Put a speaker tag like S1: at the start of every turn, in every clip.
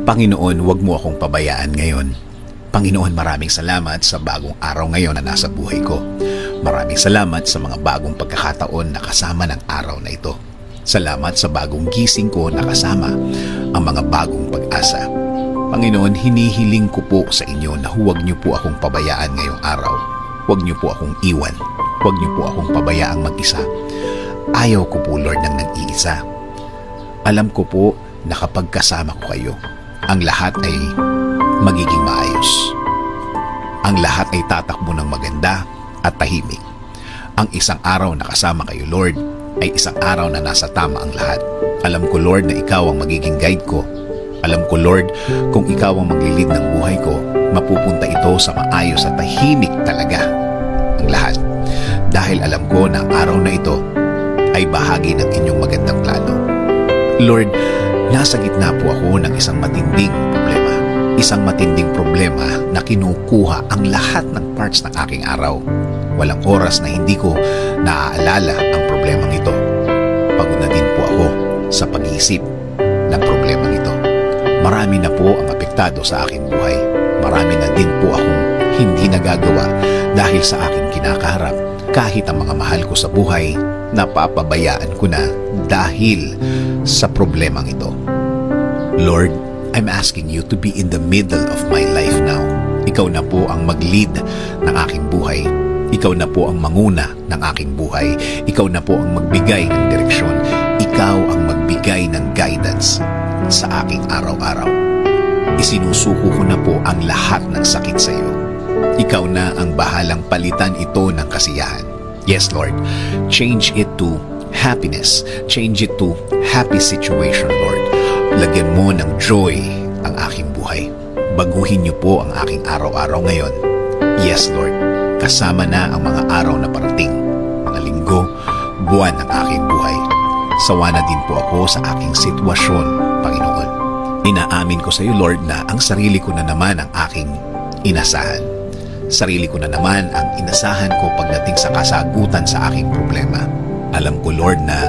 S1: Panginoon, huwag mo akong pabayaan ngayon. Panginoon, maraming salamat sa bagong araw ngayon na nasa buhay ko. Maraming salamat sa mga bagong pagkakataon na kasama ng araw na ito. Salamat sa bagong gising ko na kasama ang mga bagong pag-asa. Panginoon, hinihiling ko po sa inyo na huwag niyo po akong pabayaan ngayong araw. Huwag niyo po akong iwan. Huwag niyo po akong pabayaang mag-isa. Ayaw ko po, Lord, ng nag-iisa. Alam ko po na kapag kasama ko kayo, ang lahat ay magiging maayos. Ang lahat ay tatakbo ng maganda at tahimik. Ang isang araw na kasama kayo, Lord, ay isang araw na nasa tama ang lahat. Alam ko, Lord, na ikaw ang magiging guide ko. Alam ko, Lord, kung ikaw ang maglilid ng buhay ko, mapupunta ito sa maayos at tahimik talaga ang lahat. Dahil alam ko na ang araw na ito ay bahagi ng inyong magandang plano. Lord, nasa gitna po ako ng isang matinding problema. Isang matinding problema na kinukuha ang lahat ng parts ng aking araw. Walang oras na hindi ko naaalala ang problemang ito. Pagod na din po ako sa pag-iisip ng problemang ito. Marami na po ang apektado sa aking buhay. Marami na din po akong hindi nagagawa dahil sa aking kinakaharap. Kahit ang mga mahal ko sa buhay, napapabayaan ko na dahil sa problemang ito. Lord, I'm asking you to be in the middle of my life now. Ikaw na po ang mag-lead ng aking buhay. Ikaw na po ang manguna ng aking buhay. Ikaw na po ang magbigay ng direksyon. Ikaw ang magbigay ng guidance sa aking araw-araw. Isinusuko ko na po ang lahat ng sakit sa iyo. Ikaw na ang bahalang palitan ito ng kasiyahan. Yes, Lord. Change it to happiness. Change it to happy situation, Lord. Lagyan mo ng joy ang aking buhay. Baguhin niyo po ang aking araw-araw ngayon. Yes, Lord. Kasama na ang mga araw na parating, mga linggo, buwan ng aking buhay. Sawa na din po ako sa aking sitwasyon, Panginoon. Inaamin ko sa iyo, Lord, na ang sarili ko na naman ang aking inasahan. Sarili ko na naman ang inasahan ko pagdating sa kasagutan sa aking problema. Alam ko, Lord, na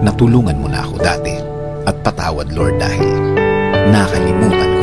S1: natulungan mo na ako dati. At patawad, Lord, dahil nakalimutan ko